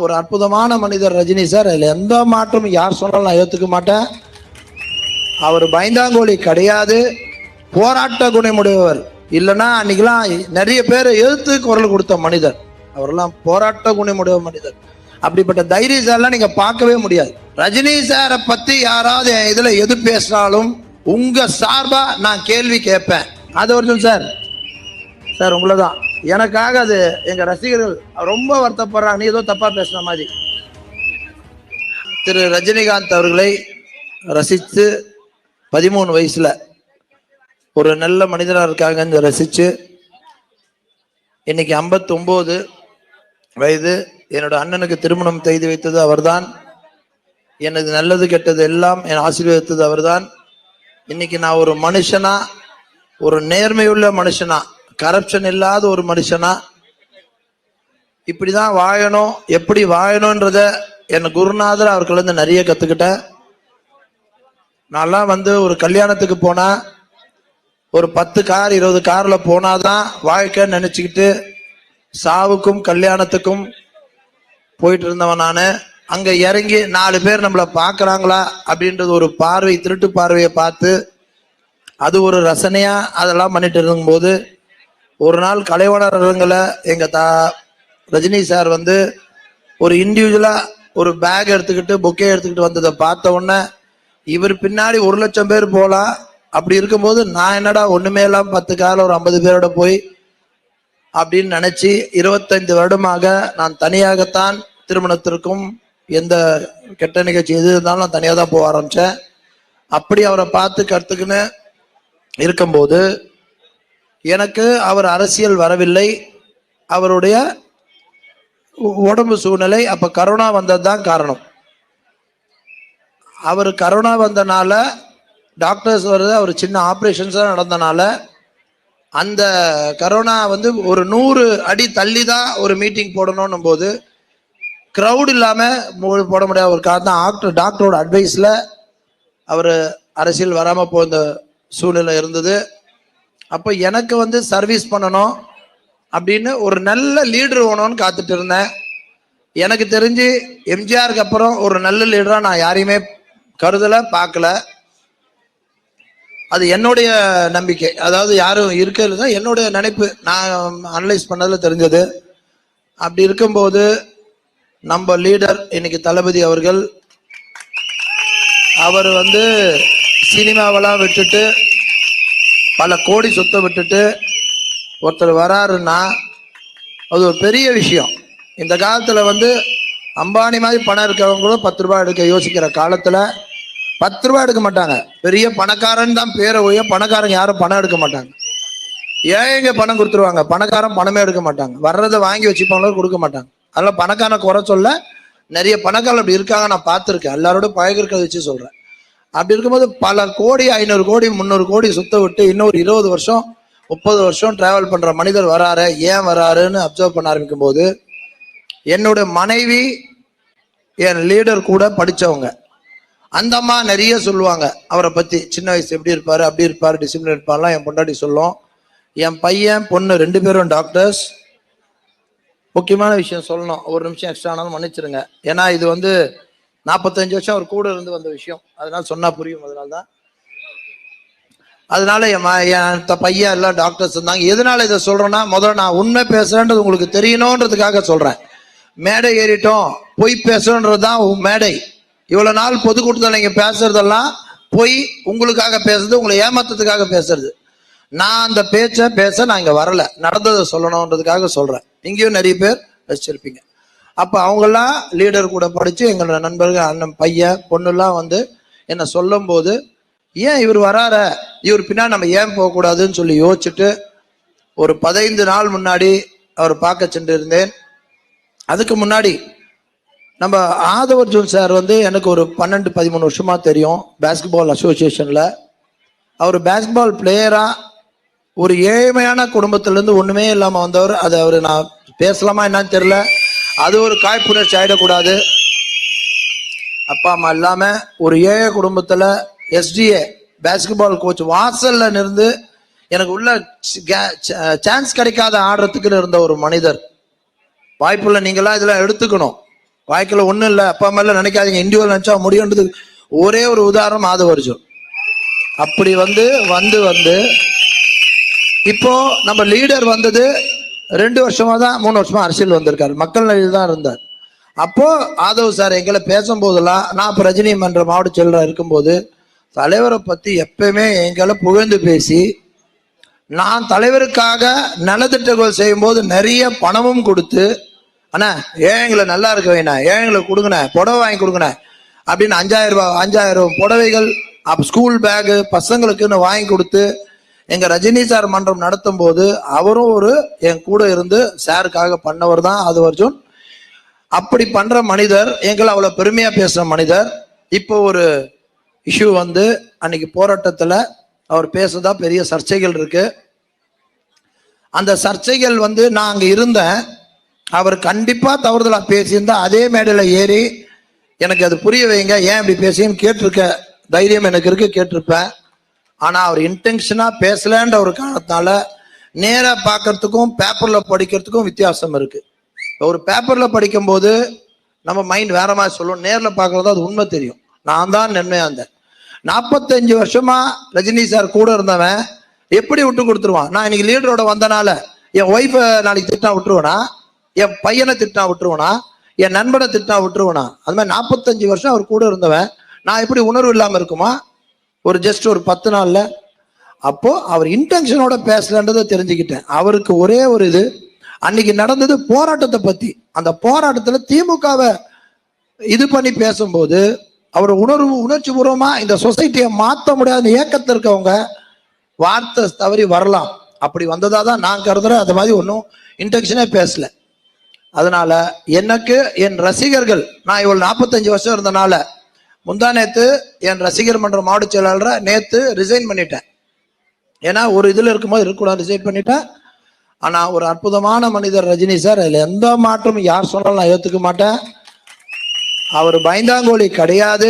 ஒரு அற்புதமான மனிதர் ரஜினி சார். அதில் எந்த மாற்றமும் யார் சொன்னாலும் நான் ஏற்றுக்க மாட்டேன். அவர் பயந்தாங்கோலி கிடையாது, போராட்ட குணமுடையவர். இல்லைன்னா அன்னைக்கெல்லாம் நிறைய பேர் எதிர்த்து குரல் கொடுத்த மனிதர். அவரெல்லாம் போராட்ட குணமுடைய மனிதர். அப்படிப்பட்ட தைரியசாலாம் நீங்க பார்க்கவே முடியாது. ரஜினி சாரை பத்தி யாராவது இதுல எது பேசினாலும் உங்க சார்பா நான் கேள்வி கேட்பேன். அது ஒரு சார் சார் உங்களதான் எனக்காக அது எங்க ரசிகர்கள் ரொம்ப வருத்தப்படுறாங்க, நீ ஏதோ தப்பா பேசுன மாதிரி. திரு ரஜினிகாந்த் அவர்களை ரசித்து 13 வயசுல ஒரு நல்ல மனிதராக இருக்காங்கன்னு ரசிச்சு இன்னைக்கு 59 வயது. என்னோட அண்ணனுக்கு திருமணம் செய்து வைத்தது அவர்தான். எனது நல்லது கெட்டது எல்லாம் என் ஆசீர்வதித்தது அவர்தான். இன்னைக்கு நான் ஒரு மனுஷனா, ஒரு நேர்மையுள்ள மனுஷனா, கரப்ஷன் இல்லாத ஒரு மனுஷனா இப்படிதான் வாழணும், எப்படி வாழணும்ன்றத என் குருநாதர் அவர்கிட்ட நிறைய கத்துக்கிட்டேன். நான்லாம் ஒரு கல்யாணத்துக்கு போனா ஒரு 10 கார் 20 கார்ல போனாதான் வாழ்க்கைன்னு நினைச்சுக்கிட்டு சாவுக்கும் கல்யாணத்துக்கும் போயிட்டு இருந்தவன் நானு. அங்க இறங்கி 4 பேர் நம்மளை பாக்குறாங்களா அப்படின்றது ஒரு பார்வை, திருட்டு பார்வையை பார்த்து அது ஒரு ரசனையா அதெல்லாம் பண்ணிட்டு இருக்கும்போது ஒரு நாள் கலைவாணர்களை எங்க ரஜினி சார் ஒரு இண்டிவிஜுவலா ஒரு பேக் எடுத்துக்கிட்டு பொக்கே எடுத்துக்கிட்டு வந்ததை பார்த்த உடனே இவர் பின்னாடி 1 லட்சம் பேர் போலாம். அப்படி இருக்கும்போது நான் என்னடா ஒண்ணுமே இல்லாம 10 கார்ல ஒரு 50 பேரோட போய் அப்படின்னு நினைச்சு 25 வருடமாக நான் தனியாகத்தான் திருமணத்திற்கும் எந்த கெட்ட நிகழ்ச்சி எது இருந்தாலும் நான் தனியாக தான் போக ஆரம்பிச்சேன். அப்படி அவரை பார்த்து கற்றுக்குன்னு இருக்கும்போது எனக்கு அவர் அரசியல் வரவில்லை, அவருடைய உடம்பு சூழ்நிலை. அப்ப கரோனா வந்தது தான் காரணம். அவர் கரோனா வந்தனால டாக்டர்ஸ் வருது, அவர் சின்ன ஆப்ரேஷன்ஸ் நடந்தனால அந்த கரோனா ஒரு 100 அடி தள்ளி தான் ஒரு மீட்டிங் போடணும் போது கிரௌட் இல்லாம போட முடியாத ஒரு காரணம் டாக்டரோட அட்வைஸ்ல அவர் அரசியல் வராம போன சூழ்நிலை இருந்தது. அப்போ எனக்கு சர்வீஸ் பண்ணணும் அப்படின்னு ஒரு நல்ல லீடர் வேணும்னு காத்துட்டு இருந்தேன். எனக்கு தெரிஞ்சு எம்ஜிஆருக்கு அப்புறம் ஒரு நல்ல லீடரா நான் யாரையுமே கருதல, பார்க்கல. அது என்னுடைய நம்பிக்கை, அதாவது யாரும் இருக்கிறது என்னுடைய நினைப்பு, நான் அனலைஸ் பண்ணதுல தெரிஞ்சது. அப்படி இருக்கும்போது நம்ம லீடர் இன்னைக்கு தளபதி அவர்கள், அவர் சினிமாவெல்லாம் விட்டுட்டு பல கோடி சொத்தை விட்டுட்டு ஒருத்தர் வராருன்னா அது ஒரு பெரிய விஷயம். இந்த காலத்துல அம்பானி மாதிரி பணம் இருக்கிறவங்க கூட 10 ரூபாய் எடுக்க யோசிக்கிற காலத்துல 10 ரூபாய் எடுக்க மாட்டாங்க. பெரிய பணக்காரன் தான் பேரை ஒழிய பணக்காரங்க யாரும் பணம் எடுக்க மாட்டாங்க. ஏங்க பணம் கொடுத்துருவாங்க, பணக்காரன் பணமே எடுக்க மாட்டாங்க. வர்றதை வாங்கி வச்சுப்பாங்களோ கொடுக்க மாட்டாங்க. அதனால பணக்காரனை குறை சொல்ல, நிறைய பணக்காரன் அப்படி இருக்காங்க, நான் பார்த்துருக்கேன். எல்லாரோட பழகிறத வச்சு சொல்றேன். அப்படி இருக்கும்போது பல கோடி 500 கோடி 300 கோடி சுத்த விட்டு இன்னொரு 20 வருஷம் 30 வருஷம் டிராவல் பண்ற மனிதர் வராரு. ஏன் வராருன்னு அப்சர்வ் பண்ண ஆரம்பிக்கும் போது என்னோட மனைவி என் லீடர் கூட படிச்சவங்க, அந்த அம்மா நிறைய சொல்லுவாங்க அவரை பத்தி. சின்ன வயசு எப்படி இருப்பாரு, அப்படி இருப்பாரு, டிசிப்ளின் இருப்பாருலாம் என் பொண்டாட்டி சொல்லும். என் பையன் பொண்ணு 2 பேரும் டாக்டர்ஸ். முக்கியமான விஷயம் சொல்லணும், ஒரு நிமிஷம் எக்ஸ்ட்ரா ஆனாலும் மன்னிச்சிருங்க. ஏன்னா இது 45 வருஷம் அவர் கூட இருந்து வந்த விஷயம், அதனால சொன்னா புரியும். அதனால என் பையன் எல்லாம் டாக்டர்ஸ் இருந்தாங்க. எதனால இதை சொல்றேன்னா, முதல்ல நான் உண்மை பேசுறேன்றது உங்களுக்கு தெரியணுன்றதுக்காக சொல்றேன். மேடை ஏறிட்டோம் பொய் பேசுறதுதான் மேடை. இவ்வளவு நாள் பொதுக்கூட்டத்தில் நீங்க பேசுறதெல்லாம் பொய், உங்களுக்காக பேசுறது, உங்களை ஏமாத்ததுக்காக பேசுறது. நான் அந்த பேச நான் இங்க வரல, நடந்ததை சொல்லணும்ன்றதுக்காக சொல்றேன். இங்கேயும் நிறைய பேர் ரசிச்சிருப்பீங்க. அப்ப அவங்கெல்லாம் லீடர் கூட படிச்சு எங்களோட நண்பர்கள், அண்ணன் பையன் பொண்ணுலாம் என்ன சொல்லும் போது, ஏன் இவர் வராற, இவர் பின்னாடி நம்ம ஏன் போகக்கூடாதுன்னு சொல்லி யோசிச்சுட்டு ஒரு 15 நாள் முன்னாடி அவர் பார்க்க சென்று இருந்தேன். அதுக்கு முன்னாடி நம்ம ஆதவர்ஜுன் சார் எனக்கு ஒரு 12-13 வருஷமா தெரியும், பேஸ்கெட்பால் அசோசியேஷன்ல. அவர் பேஸ்கெட்பால் பிளேயரா ஒரு ஏழ்மையான குடும்பத்திலிருந்து ஒண்ணுமே இல்லாம வந்தவர். அது அவரு நான் பேசலாமா என்னன்னு தெரியல, அது ஒரு காழ்ப்புணர்ச்சி ஆயிடக்கூடாது. அப்பா அம்மா இல்லாம ஒரு ஏழை குடும்பத்துல SDA பேஸ்கெட்பால் கோச் வாசல்ல இருந்து எனக்கு உள்ள சான்ஸ் கிடைக்காத ஆடுறதுக்கு இருந்த ஒரு மனிதர். வாய்ப்புள்ள நீங்களாம் இதெல்லாம் எடுத்துக்கணும். வாழ்க்கையில ஒண்ணும் இல்லை, அப்பா மேல நினைக்காதீங்க, இண்டிவிஜுவல் நினைச்சா முடியுன்றது ஒரே ஒரு உதாரணம் ஆதவ அர்ஜுன். அப்படி வந்து வந்து வந்து இப்போ நம்ம லீடர் வந்தது 2 வருஷமா தான், 3 வருஷமா அரசியல் வந்திருக்காரு, மக்கள் நலில் தான் இருந்தார். அப்போ ஆதவ் சார் எங்களை பேசும்போதெல்லாம், நான் இப்போ ரஜினி மன்ற மாவட்ட செயலராக இருக்கும்போது தலைவரை பத்தி எப்பயுமே எங்களை புகழ்ந்து பேசி, நான் தலைவருக்காக நலத்திட்டங்கள் செய்யும் போது நிறைய பணமும் கொடுத்து, அண்ணா ஏழைங்களை நல்லா இருக்க வேணா, ஏழைங்களை கொடுங்கண்ணே, புடவை வாங்கி கொடுங்கண்ணே அப்படின்னு 5000 புடவைகள், ஸ்கூல் பேகு பசங்களுக்குன்னு வாங்கி கொடுத்து எங்க ரஜினி சார் மன்றம் நடத்தும் போது அவரும் ஒரு என் கூட இருந்து சாருக்காக பண்ணவர் தான் ஆதவ அர்ஜுன். அப்படி பண்ற மனிதர், எங்களை அவ்வளவு பெருமையா பேசுற மனிதர். இப்போ ஒரு இஷ்யூ வந்து அன்னைக்கு போராட்டத்துல அவர் பேசுறதா பெரிய சர்ச்சைகள் இருக்கு. அந்த சர்ச்சைகள் வந்து நான் அங்க இருந்தேன், அவர் கண்டிப்பா தவறுதலா பேசியிருந்தா அதே மேடையில ஏறி எனக்கு அது புரிய வைங்க, ஏன் இப்படி பேசின்னு கேட்டிருக்க தைரியம் எனக்கு இருக்கு, கேட்டிருப்பேன். ஆனா அவர் இன்டென்ஷனா பேசலன்ற ஒரு காரணத்தினால நேரா பார்க்கறதுக்கும் பேப்பர்ல படிக்கிறதுக்கும் வித்தியாசம் இருக்கு. ஒரு பேப்பர்ல படிக்கும் போது நம்ம மைண்ட் வேற மாதிரி சொல்லும், நேர்ல பார்க்கறது அது உண்மை தெரியும். நான் தான் நன்மையா இருந்தேன். 45 வருஷமா ரஜினி சார் கூட இருந்தவன் எப்படி விட்டு கொடுத்துருவான்? நான் இன்னைக்கு லீடரோட வந்தனால என் ஒய்ஃபை நாளைக்கு திட்டா விட்டுருவேனா, என் பையனை திட்டா விட்டுருவேனா, என் நண்பனை திட்டா விட்டுருவேனா? அது மாதிரி 45 வருஷம் அவர் கூட இருந்தவன் நான் எப்படி உணர்வு இல்லாம இருக்குமா ஒரு ஜஸ்ட் ஒரு 10 நாள்ல? அப்போ அவர் இன்டென்ஷனோட பேசலன்றதை தெரிஞ்சுக்கிட்டேன். அவருக்கு ஒரே ஒரு இது, அன்னைக்கு நடந்தது போராட்டத்தை பத்தி. அந்த போராட்டத்துல திமுகவை இது பண்ணி பேசும்போது அவர் உணர்ச்சி பூர்வமா இந்த சொசைட்டியை மாற்ற முடியாத இயக்கத்தில் இருக்கவங்க வார்த்தை தவறி வரலாம், அப்படி வந்ததா தான் நான் கருதுறேன். அது மாதிரி ஒன்றும் இன்டென்ஷனே பேசல. அதனால எனக்கு என் ரசிகர்கள், நான் இவ்வளவு 45 வருஷம் இருந்தனால முந்தா நேத்து என் ரசிகர் மன்ற மாவட்ட செயலாளரை நேத்து ரிசைன் பண்ணிட்டேன். ஏன்னா ஒரு இதுல இருக்கும்போது இருக்கக்கூடாது, ரிசைன் பண்ணிட்டேன். ஆனா ஒரு அற்புதமான மனிதர் ரஜினி சார், அதுல எந்த மாற்றமும் யார் சொன்னாலும் நான் ஏத்துக்க மாட்டேன். அவர் பயந்தாங்கோலி கிடையாது,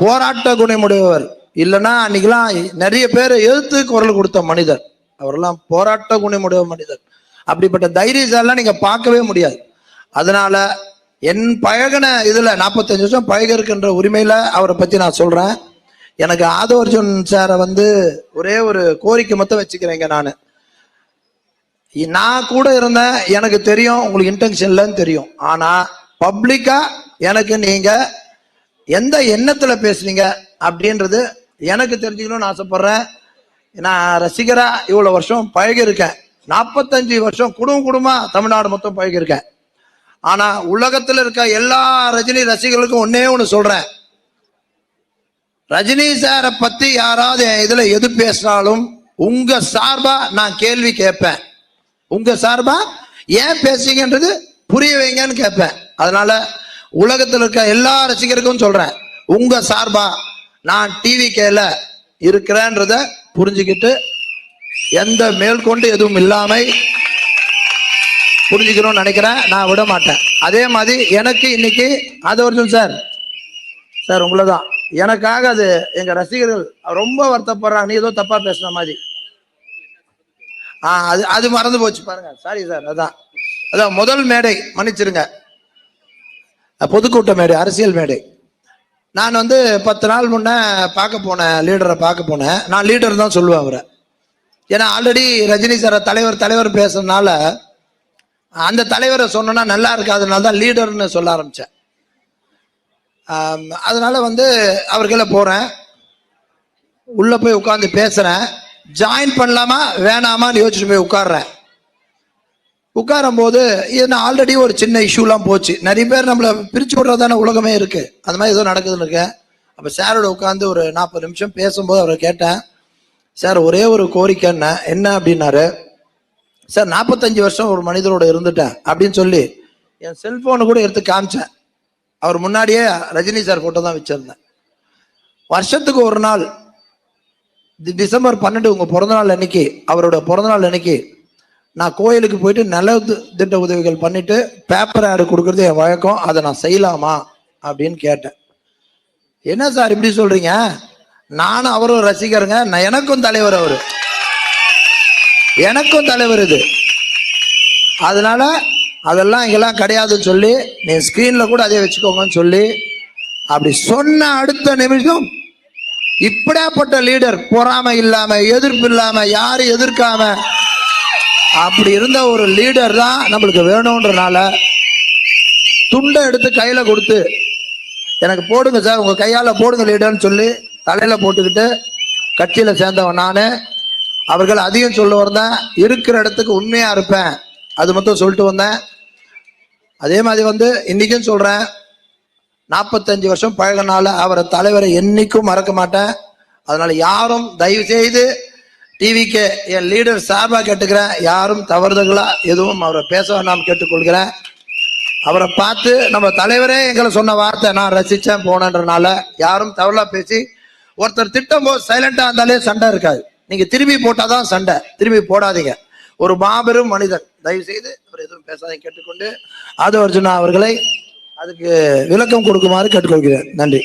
போராட்ட குணமுடையவர். இல்லைன்னா அன்னைக்கெல்லாம் நிறைய பேரை எதிர்த்து குரல் கொடுத்த மனிதர். அவரெல்லாம் போராட்ட குணமுடைய மனிதர். அப்படிப்பட்ட தைரியசாலாம் நீங்க பார்க்கவே முடியாது. அதனால என் பழகின இதுல 45 வருஷம் பழக இருக்கின்ற உரிமையில அவரை பத்தி நான் சொல்றேன். எனக்கு ஆதவ அர்ஜுன் சாரை வந்து ஒரே ஒரு கோரிக்கை மட்டும் வச்சுக்கிறேங்க. நான் கூட இருந்தேன், எனக்கு தெரியும் உங்களுக்கு இன்டென்ஷன் இல்லைன்னு தெரியும். ஆனா பப்ளிக்கா எனக்கு நீங்க எந்த எண்ணத்துல பேசுறீங்க அப்படின்றது எனக்கு தெரிஞ்சுக்கணும்னு ஆசைப்படுறேன். நான் ரசிகரா இவ்வளவு வருஷம் பழகி இருக்கேன், 45 வருஷம் குடும்பமா தமிழ்நாடு மொத்தம் பழகி இருக்கேன். ஆனா உலகத்துல இருக்க எல்லா ரஜினி ரசிகர்களுக்கும் ஒன்னே ஒண்ணு சொல்றேன், ரஜினி சாரை பத்தி யாராவது இதுல எது பேசினாலும் உங்க சார்பா நான் கேள்வி கேட்பேன். உங்க சார்பா ஏன் பேசுறீங்கன்றது புரிய வைங்கன்னு கேட்பேன். அதனால உலகத்தில் இருக்க எல்லா ரசிகருக்கும் சொல்றேன், உங்க சார்பா நான் டிவி கேல இருக்கிறேன்றத புரிஞ்சுக்கிட்டு எந்த மேற்கொண்டு எதுவும் இல்லாம புரிஞ்சுக்கணும்னு நினைக்கிறேன். நான் விட மாட்டேன். அதே மாதிரி எனக்கு இன்னைக்கு ஆதவ அர்ஜுன் சார் சார் உங்களதான் எனக்காக அது எங்க ரசிகர்கள் ரொம்ப வருத்தப்படுறாங்க, நீ ஏதோ தப்பா பேசுன மாதிரி. அது மறந்து போச்சு பாருங்க, சாரி சார். அதான் முதல் மேடை, மன்னிச்சிருங்க, பொதுக்கூட்ட மேடை, அரசியல் மேடை. நான் வந்து 10 நாள் முன்ன பார்க்க போனேன், லீடரை பார்க்க போனேன். நான் லீடர் தான் சொல்லுவேன் அவரை, ஏன்னா ஆல்ரெடி ரஜினி சார் தலைவர் பேசுறதுனால அந்த தலைவரை சொன்னா நல்லா இருக்காதுனால தான் லீடர்னு சொல்ல ஆரம்பிச்சேன். அதனால வந்து அவர்களை போறேன், உள்ள போய் உட்கார்ந்து பேசுறேன். ஜாயின் பண்ணலாமா வேணாமான்னு யோசிச்சுட்டு போய் உட்கார்றேன். உட்காரும் போது இது ஆல்ரெடி ஒரு சின்ன இஷ்யூலாம் போச்சு, நிறைய பேர் நம்மளை பிரிச்சு விடுறதான உலகமே இருக்கு, அது மாதிரி ஏதோ நடக்குதுன்னு இருக்கேன். அப்ப சாரோட உட்காந்து ஒரு 40 நிமிஷம் பேசும்போது அவரை கேட்டேன், சார் ஒரே ஒரு கோரிக்கை என்ன அப்படின்னாரு. சார் 45 வருஷம் ஒரு மனிதரோட இருந்துட்டேன் அப்படின்னு சொல்லி என் செல்போனை கூட எடுத்து காமிச்சேன். அவர் முன்னாடியே ரஜினி சார் போட்டோ தான் வச்சிருந்தேன். வருஷத்துக்கு ஒரு நாள் டிசம்பர் 12 உங்க பிறந்தநாள் அன்னைக்கு, அவரோட பிறந்தநாள் அன்னைக்கு நான் கோயிலுக்கு போயிட்டு நல திட்ட உதவிகள் பண்ணிட்டு பேப்பர் ஆடு கொடுக்கறது என் வழக்கம், அதை நான் செய்யலாமா அப்படின்னு கேட்டேன். என்ன சார் இப்படி சொல்றீங்க? நானும் அவரும் ரசிகருங்க, நான் எனக்கும் தலைவர், அவரு எனக்கும் தலைவர் இது. அதனால அதெல்லாம் இங்கெல்லாம் கிடையாதுன்னு சொல்லி நீ ஸ்கிரீன்ல கூட அதே வச்சுக்கோங்கன்னு சொல்லி அப்படி சொன்ன அடுத்த நிமிஷம் இப்படியாப்பட்ட லீடர், பொறாமை இல்லாம, எதிர்ப்பு இல்லாம, யாரும் எதிர்க்காம அப்படி இருந்த ஒரு லீடர் தான் நம்மளுக்கு வேணும்ன்றனால துண்டை எடுத்து கையில கொடுத்து எனக்கு போடுங்க சார், உங்க கையால போடுங்க லீடர்னு சொல்லி தலையில போட்டுக்கிட்டு கட்சியில சேர்ந்தவன் நானு. அவர்கள் அதையும் சொல்ல வந்தேன், இருக்கிற இடத்துக்கு உண்மையா இருப்பேன், அது மட்டும் சொல்லிட்டு வந்தேன். அதே மாதிரி இன்னைக்கும் சொல்றேன், 45 வருஷம் பழகினால அவரை தலைவரை என்னைக்கும் மறக்க மாட்டேன். அதனால யாரும் தயவு செய்து டிவிக்கு என் லீடர் சார்பா கேட்டுக்கிறேன், யாரும் தவறுதலா எதுவும் அவரை பேச வேண்டாம் கேட்டுக்கொள்கிறேன். அவரை பார்த்து நம்ம தலைவரே எங்களை சொன்ன வார்த்தை நான் ரசிச்சேன் போனன்றனால யாரும் தவறா பேசி ஒருத்தர் திட்டம் போது சைலண்டா இருந்தாலே சண்டை இருக்காது. நீங்க திரும்பி போட்டாதான் சண்டை, திரும்பி போடாதீங்க. ஒரு மாபெரும் மனிதர், தயவு செய்து அவர் எதுவும் பேசாதீங்க கேட்டுக்கொண்டு ஆதவ அர்ஜுனா அவர்களை அதுக்கு விளக்கம் கொடுக்குமாறு கேட்டுக்கொள்கிறேன். நன்றி.